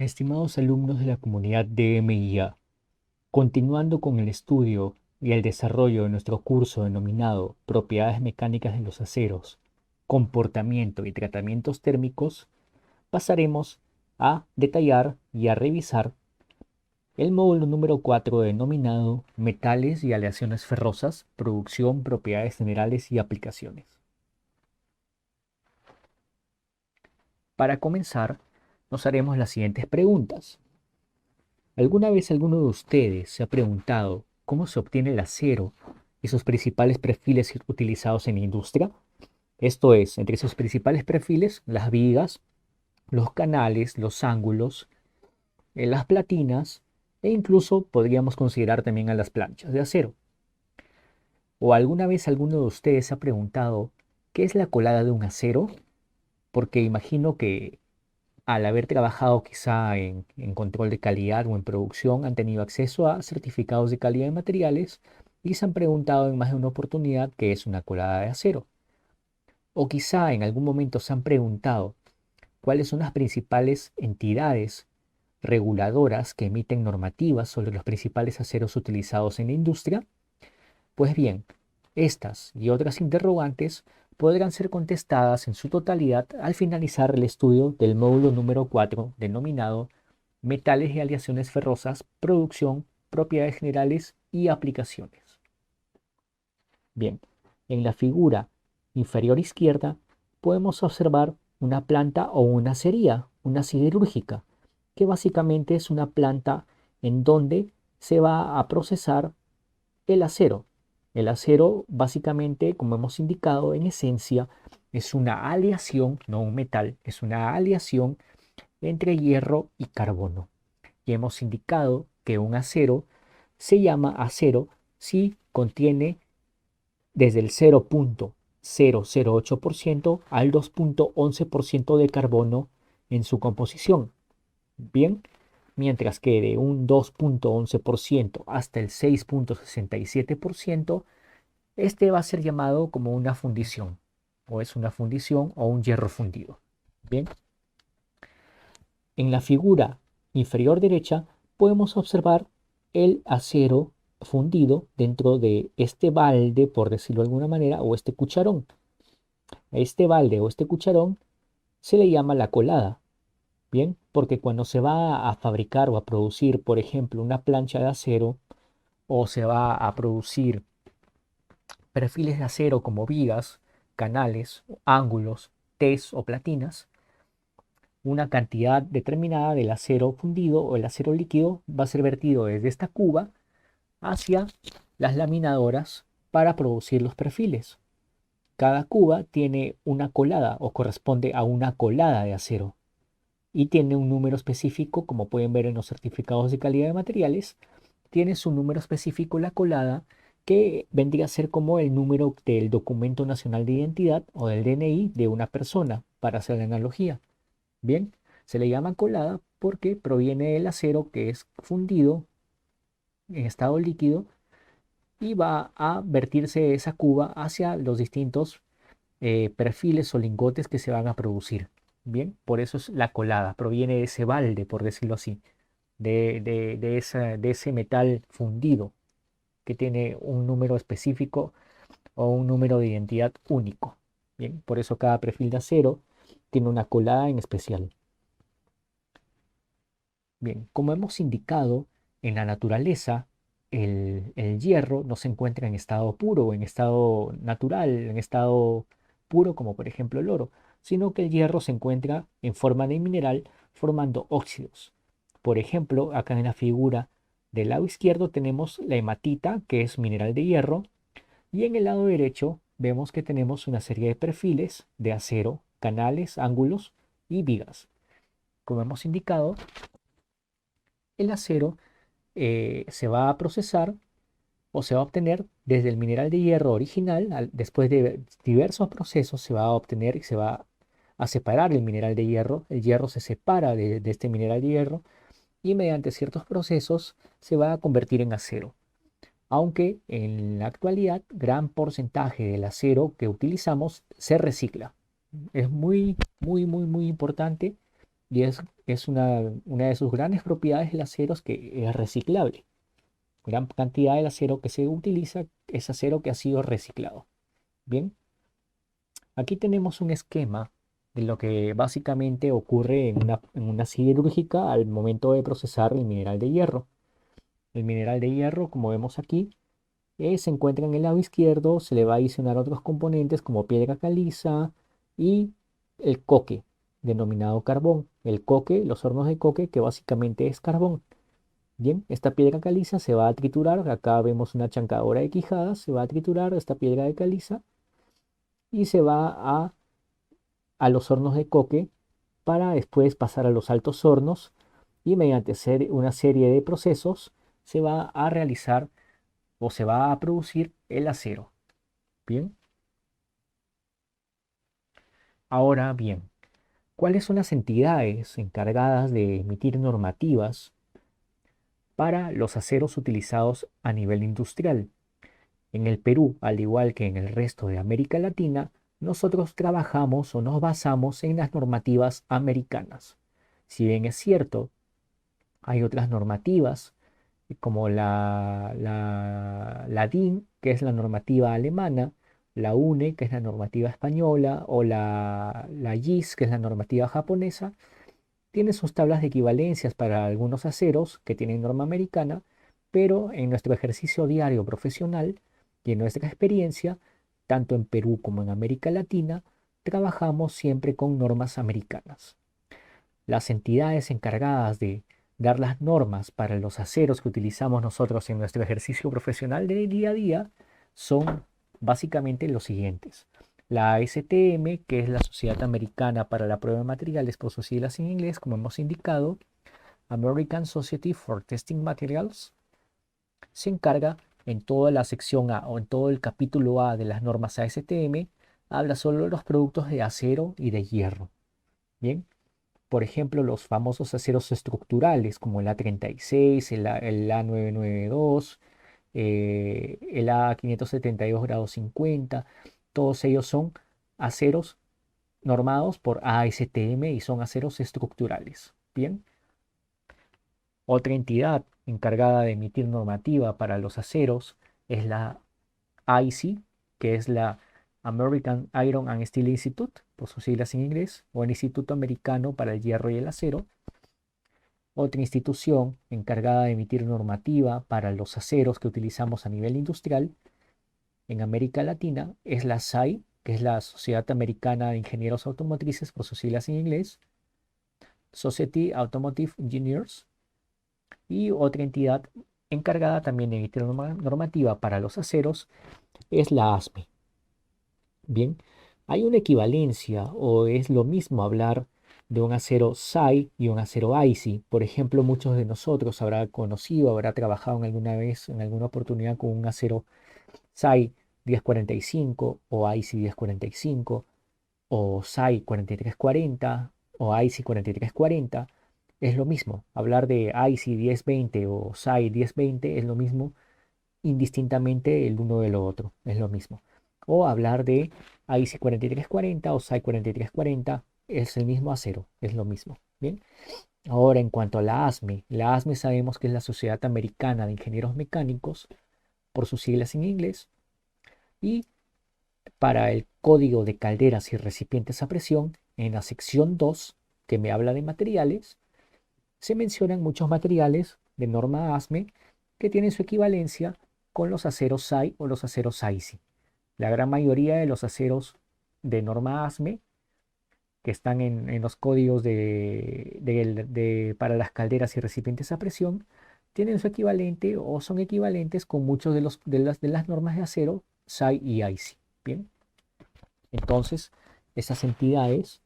Estimados alumnos de la comunidad de MIA, continuando con el estudio y el desarrollo de nuestro curso denominado Propiedades mecánicas de los aceros, comportamiento y tratamientos térmicos, pasaremos a detallar y a revisar el módulo número 4 denominado Metales y aleaciones ferrosas, producción, propiedades generales y aplicaciones. Para comenzar, nos haremos las siguientes preguntas. ¿Alguna vez alguno de ustedes se ha preguntado cómo se obtiene el acero y sus principales perfiles utilizados en la industria? Esto es, entre sus principales perfiles, las vigas, los canales, los ángulos, las platinas e incluso podríamos considerar también a las planchas de acero. ¿O alguna vez alguno de ustedes se ha preguntado qué es la colada de un acero? Porque imagino que al haber trabajado quizá en control de calidad o en producción, han tenido acceso a certificados de calidad de materiales y se han preguntado en más de una oportunidad qué es una colada de acero. O quizá en algún momento se han preguntado cuáles son las principales entidades reguladoras que emiten normativas sobre los principales aceros utilizados en la industria. Pues bien, estas y otras interrogantes podrán ser contestadas en su totalidad al finalizar el estudio del módulo número 4 denominado Metales y aleaciones ferrosas, producción, propiedades generales y aplicaciones. Bien, en la figura inferior izquierda podemos observar una planta o una acería, una siderúrgica, que básicamente es una planta en donde se va a procesar el acero. El acero, básicamente, como hemos indicado, en esencia es una aleación, no un metal, es una aleación entre hierro y carbono. Y hemos indicado que un acero se llama acero si contiene desde el 0,008% al 2,11% de carbono en su composición. Bien, mientras que de un 2,11% hasta el 6,67%, este va a ser llamado como una fundición, o es una fundición o un hierro fundido. Bien, en la figura inferior derecha podemos observar el acero fundido dentro de este balde, por decirlo de alguna manera, o este cucharón. A este balde o este cucharón se le llama la colada. Bien, porque cuando se va a fabricar o a producir, por ejemplo, una plancha de acero, o se va a producir perfiles de acero como vigas, canales, ángulos, tes o platinas, una cantidad determinada del acero fundido o el acero líquido va a ser vertido desde esta cuba hacia las laminadoras para producir los perfiles. Cada cuba tiene una colada o corresponde a una colada de acero y tiene un número específico, como pueden ver en los certificados de calidad de materiales, tiene su número específico la colada que vendría a ser como el número del documento nacional de identidad o del DNI de una persona, para hacer la analogía. Bien, se le llama colada porque proviene del acero que es fundido en estado líquido y va a vertirse esa cuba hacia los distintos perfiles o lingotes que se van a producir. Bien, por eso es la colada, proviene de ese balde, por decirlo así, de ese metal fundido que tiene un número específico o un número de identidad único. Bien, por eso cada perfil de acero tiene una colada en especial. Bien, como hemos indicado, en la naturaleza el hierro no se encuentra en estado puro o en estado natural, en estado puro como por ejemplo el oro, sino que el hierro se encuentra en forma de mineral formando óxidos. Por ejemplo, acá en la figura del lado izquierdo tenemos la hematita, que es mineral de hierro, y en el lado derecho vemos que tenemos una serie de perfiles de acero, canales, ángulos y vigas. Como hemos indicado, el acero se va a procesar o se va a obtener desde el mineral de hierro original. Después de diversos procesos se va a obtener y se va a separar el mineral de hierro. El hierro se separa de este mineral de hierro y mediante ciertos procesos se va a convertir en acero. Aunque en la actualidad gran porcentaje del acero que utilizamos se recicla. Es muy importante y es una de sus grandes propiedades el acero es que es reciclable. Gran cantidad del acero que se utiliza es acero que ha sido reciclado. Bien, aquí tenemos un esquema de lo que básicamente ocurre en una siderúrgica al momento de procesar el mineral de hierro. El mineral de hierro, como vemos aquí, se encuentra en el lado izquierdo, se le va a adicionar otros componentes como piedra caliza y el coque, denominado carbón. El coque, los hornos de coque, que básicamente es carbón. Bien, esta piedra caliza se va a triturar, acá vemos una chancadora de quijadas, se va a triturar esta piedra de caliza y se va a los hornos de coque para después pasar a los altos hornos y mediante una serie de procesos se va a realizar o se va a producir el acero. Bien, ahora bien, ¿cuáles son las entidades encargadas de emitir normativas para los aceros utilizados a nivel industrial? En el Perú, al igual que en el resto de América Latina, nosotros trabajamos o nos basamos en las normativas americanas. Si bien es cierto, hay otras normativas como la DIN, que es la normativa alemana, la UNE, que es la normativa española, o la JIS, que es la normativa japonesa, tiene sus tablas de equivalencias para algunos aceros que tienen norma americana, pero en nuestro ejercicio diario profesional y en nuestra experiencia, tanto en Perú como en América Latina, trabajamos siempre con normas americanas. Las entidades encargadas de dar las normas para los aceros que utilizamos nosotros en nuestro ejercicio profesional de día a día son básicamente los siguientes. La ASTM, que es la Sociedad Americana para la Prueba de Materiales por sus siglas en inglés, como hemos indicado, American Society for Testing Materials, se encarga en toda la sección A o en todo el capítulo A de las normas ASTM, habla solo de los productos de acero y de hierro. Bien, por ejemplo, los famosos aceros estructurales como el A36, el A992, el A572 grado 50, todos ellos son aceros normados por ASTM y son aceros estructurales. Bien, otra entidad encargada de emitir normativa para los aceros es la AIC, que es la American Iron and Steel Institute, por sus siglas en inglés, o el Instituto Americano para el Hierro y el Acero. Otra institución encargada de emitir normativa para los aceros que utilizamos a nivel industrial en América Latina es la SAI, que es la Sociedad Americana de Ingenieros Automotrices, por sus siglas en inglés, Society Automotive Engineers, y otra entidad encargada también de emitir normativa para los aceros es la ASME. Bien, ¿hay una equivalencia o es lo mismo hablar de un acero SAI y un acero ICI? Por ejemplo, muchos de nosotros habrá conocido, habrá trabajado en alguna vez, en alguna oportunidad con un acero SAI 1045 o ICI 1045 o SAI 4340 o ICI 4340. Es lo mismo. Hablar de ICI 1020 o SAI 1020 es lo mismo indistintamente el uno de lo otro, es lo mismo. O hablar de IC 4340 o SAI 4340, es el mismo acero, es lo mismo. Bien, ahora en cuanto a la ASME sabemos que es la Sociedad Americana de Ingenieros Mecánicos, por sus siglas en inglés, y para el código de calderas y recipientes a presión, en la sección 2, que me habla de materiales, se mencionan muchos materiales de norma ASME que tienen su equivalencia con los aceros SAI o los aceros SAICI. La gran mayoría de los aceros de norma ASME que están en los códigos para las calderas y recipientes a presión tienen su equivalente o son equivalentes con muchos de las normas de acero SAI y ICI. Bien, entonces esas entidades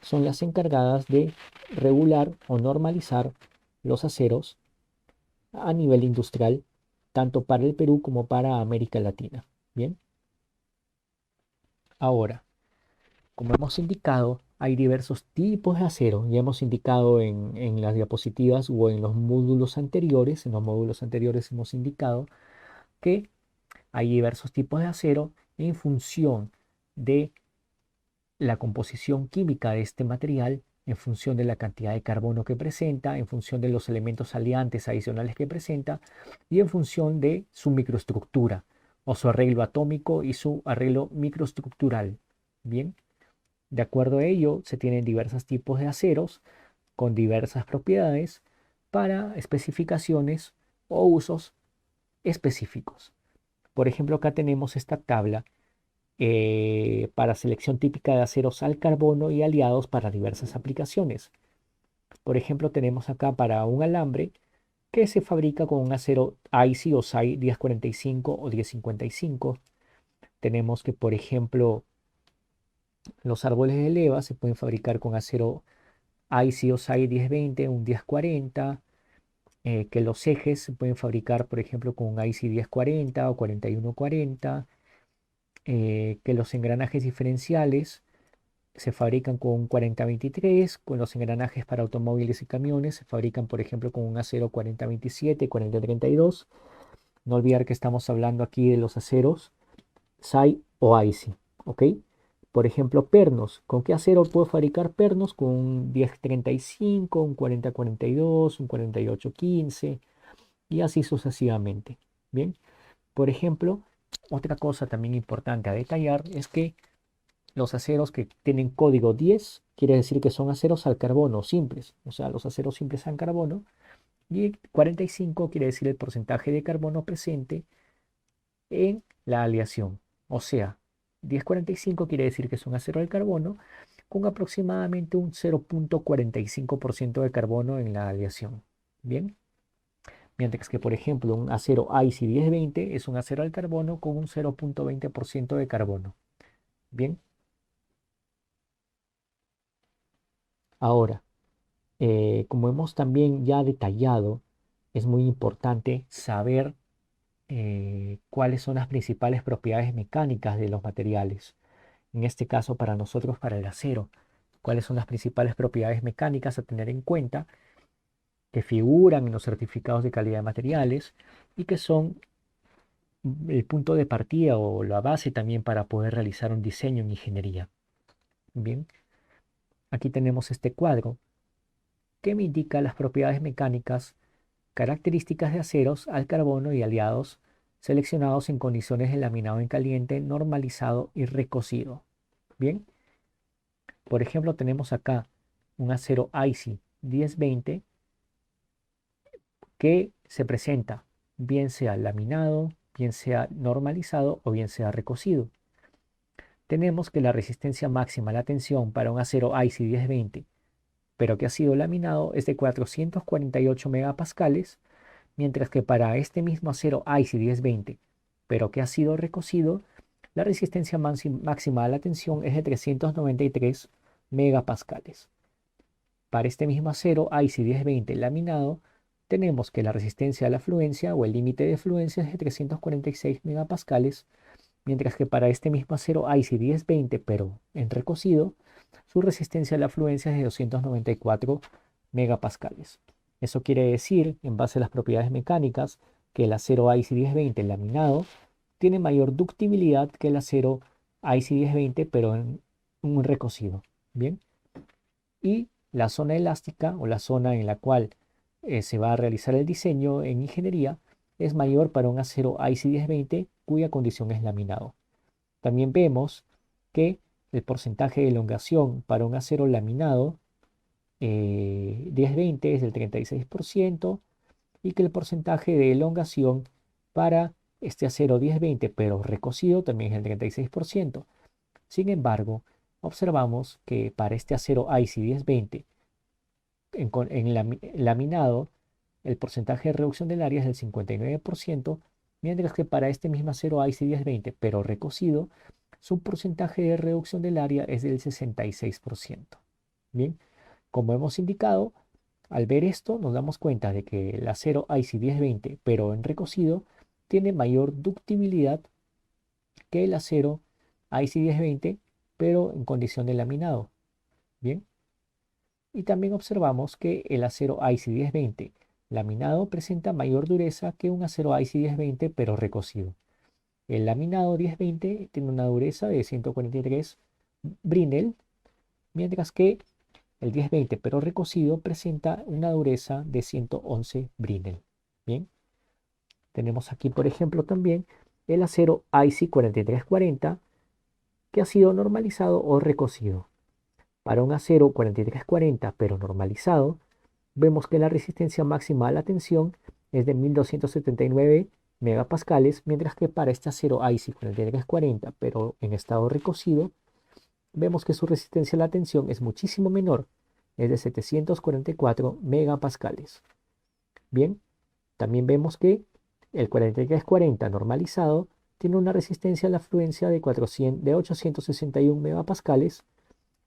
son las encargadas de regular o normalizar los aceros a nivel industrial, tanto para el Perú como para América Latina. Bien, ahora, como hemos indicado, hay diversos tipos de acero. Ya hemos indicado en las diapositivas o en los módulos anteriores, en los módulos anteriores hemos indicado que hay diversos tipos de acero en función de la composición química de este material en función de la cantidad de carbono que presenta, en función de los elementos aliantes adicionales que presenta y en función de su microestructura o su arreglo atómico y su arreglo microestructural. Bien, de acuerdo a ello, se tienen diversos tipos de aceros con diversas propiedades para especificaciones o usos específicos. Por ejemplo, acá tenemos esta tabla para selección típica de aceros al carbono y aliados para diversas aplicaciones. Por ejemplo, tenemos acá para un alambre que se fabrica con un acero ICI o SAI 1045 o 1055. Tenemos que, por ejemplo, los árboles de leva se pueden fabricar con acero ICI o SAI 1020, un 1040. Que los ejes se pueden fabricar, por ejemplo, con un ICI 1040 o 4140. Que los engranajes diferenciales se fabrican con un 4023, con los engranajes para automóviles y camiones se fabrican, por ejemplo, con un acero 4027, 4032. No olvidar que estamos hablando aquí de los aceros SAI o ICI, ¿ok? Por ejemplo, pernos. ¿Con qué acero puedo fabricar pernos? Con un 1035, un 4042, un 4815 y así sucesivamente. Bien, por ejemplo, otra cosa también importante a detallar es que los aceros que tienen código 10 quiere decir que son aceros al carbono simples, o sea, los aceros simples al carbono, y 45 quiere decir el porcentaje de carbono presente en la aleación. O sea, 1045 quiere decir que es un acero al carbono con aproximadamente un 0.45% de carbono en la aleación. Bien, mientras que, por ejemplo, un acero IC 1020 es un acero al carbono con un 0.20% de carbono. Bien, ahora, como hemos también ya detallado, es muy importante saber cuáles son las principales propiedades mecánicas de los materiales. En este caso, para nosotros, para el acero, cuáles son las principales propiedades mecánicas a tener en cuenta que figuran en los certificados de calidad de materiales y que son el punto de partida o la base también para poder realizar un diseño en ingeniería. Bien, aquí tenemos este cuadro que me indica las propiedades mecánicas, características de aceros al carbono y aliados seleccionados en condiciones de laminado en caliente, normalizado y recocido. Bien, por ejemplo, tenemos acá un acero ICI 1020 que se presenta bien sea laminado, bien sea normalizado o bien sea recocido. Tenemos que la resistencia máxima a la tensión para un acero ICI 1020, pero que ha sido laminado, es de 448 megapascales, mientras que para este mismo acero ICI 1020, pero que ha sido recocido, la resistencia máxima a la tensión es de 393 megapascales. Para este mismo acero ICI 1020 laminado, tenemos que la resistencia a la fluencia o el límite de fluencia es de 346 megapascales, mientras que para este mismo acero ICI 1020, pero en recocido, su resistencia a la fluencia es de 294 megapascales. Eso quiere decir, en base a las propiedades mecánicas, que el acero ICI 1020 laminado tiene mayor ductibilidad que el acero ICI 1020, pero en un recocido. Bien, y la zona elástica o la zona en la cual se va a realizar el diseño en ingeniería es mayor para un acero IC 1020 cuya condición es laminado. También vemos que el porcentaje de elongación para un acero laminado 1020 es del 36% y que el porcentaje de elongación para este acero 1020 pero recocido también es el 36%. Sin embargo, observamos que para este acero IC 1020 laminado, el porcentaje de reducción del área es del 59%, mientras que para este mismo acero IC 1020, pero recocido, su porcentaje de reducción del área es del 66%. Bien, como hemos indicado, al ver esto nos damos cuenta de que el acero IC 1020, pero en recocido, tiene mayor ductibilidad que el acero IC 1020, pero en condición de laminado. Bien. Y también observamos que el acero IC 1020 laminado presenta mayor dureza que un acero IC 1020 pero recocido. El laminado 1020 tiene una dureza de 143 Brinell, mientras que el 1020 pero recocido presenta una dureza de 111 Brinell. Bien, tenemos aquí por ejemplo también el acero IC 4340 que ha sido normalizado o recocido. Para un acero 4340 pero normalizado, vemos que la resistencia máxima a la tensión es de 1279 megapascales, mientras que para este acero IC 4340 pero en estado recocido, vemos que su resistencia a la tensión es muchísimo menor, es de 744 megapascales. Bien, también vemos que el 4340 normalizado tiene una resistencia a la fluencia de 861 megapascales,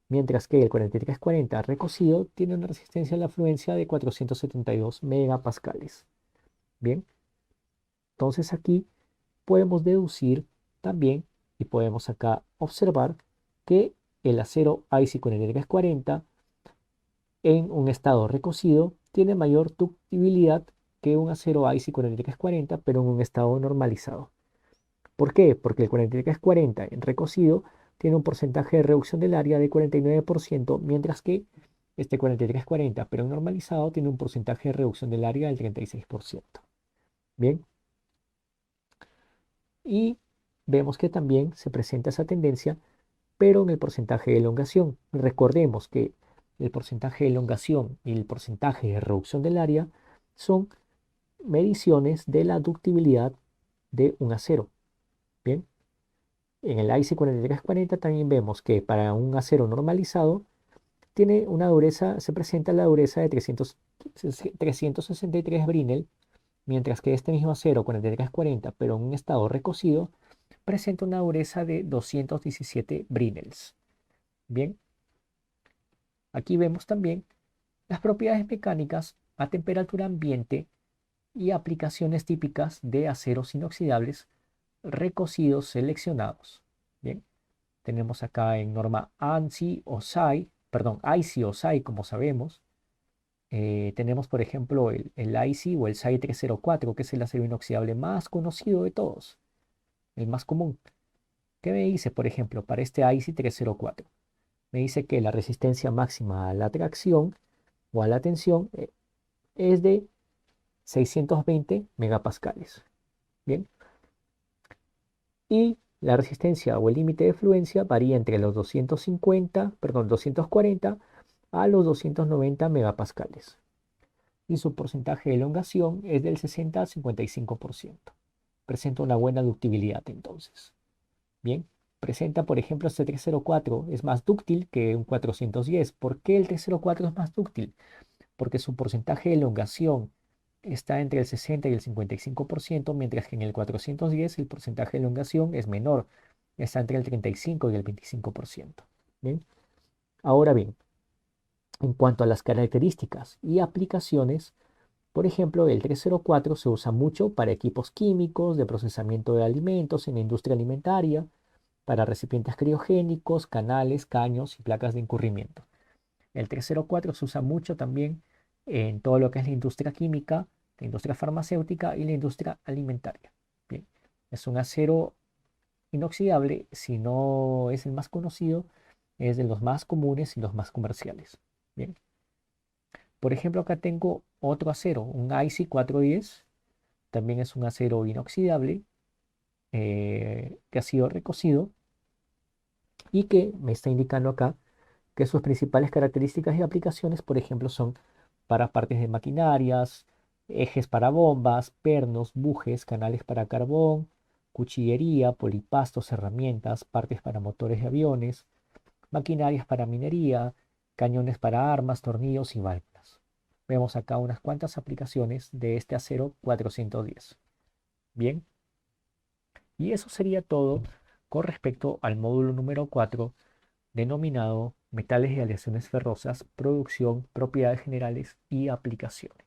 mientras que el 4340 recocido tiene una resistencia a la fluencia de 472 megapascales. Bien, entonces aquí podemos deducir también y podemos acá observar que el acero IC 4340 en un estado recocido tiene mayor ductibilidad que un acero IC 4340 pero en un estado normalizado. ¿Por qué? Porque el 4340 en recocido tiene un porcentaje de reducción del área de 49%, mientras que este 4340 pero en normalizado tiene un porcentaje de reducción del área del 36%. Bien, y vemos que también se presenta esa tendencia, pero en el porcentaje de elongación. Recordemos que el porcentaje de elongación y el porcentaje de reducción del área son mediciones de la ductibilidad de un acero. Bien, en el IC 4340 también vemos que para un acero normalizado tiene una dureza, se presenta la dureza de 363 Brinell, mientras que este mismo acero 4340, pero en un estado recocido, presenta una dureza de 217 Brinells. Bien, aquí vemos también las propiedades mecánicas a temperatura ambiente y aplicaciones típicas de aceros inoxidables recocidos seleccionados. Bien, tenemos acá en norma ANSI o SAI, perdón, IC o SAI, como sabemos. Tenemos, por ejemplo, el IC o el SAI 304, que es el acero inoxidable más conocido de todos, el más común. ¿Qué me dice, por ejemplo, para este IC 304? Me dice que la resistencia máxima a la tracción o a la tensión es de 620 megapascales. Bien, y la resistencia o el límite de fluencia varía entre los 240 a los 290 megapascales. Y su porcentaje de elongación es del 60 al 55%. Presenta una buena ductibilidad entonces. Bien, presenta por ejemplo este 304 es más dúctil que un 410. ¿Por qué el 304 es más dúctil? Porque su porcentaje de elongación está entre el 60 y el 55%, mientras que en el 410 el porcentaje de elongación es menor, está entre el 35 y el 25%. Bien, ahora bien, en cuanto a las características y aplicaciones, por ejemplo, el 304 se usa mucho para equipos químicos, de procesamiento de alimentos en la industria alimentaria, para recipientes criogénicos, canales, caños y placas de encurrimiento. El 304 se usa mucho también en todo lo que es la industria química, la industria farmacéutica y la industria alimentaria. Bien, es un acero inoxidable, si no es el más conocido, es de los más comunes y los más comerciales. Bien, por ejemplo, acá tengo otro acero, un IC 410, también es un acero inoxidable que ha sido recocido y que me está indicando acá que sus principales características y aplicaciones, por ejemplo, son para partes de maquinarias, ejes para bombas, pernos, bujes, canales para carbón, cuchillería, polipastos, herramientas, partes para motores de aviones, maquinarias para minería, cañones para armas, tornillos y válvulas. Vemos acá unas cuantas aplicaciones de este acero 410. Bien, y eso sería todo con respecto al módulo número 4 denominado Metales y aleaciones ferrosas, producción, propiedades generales y aplicaciones.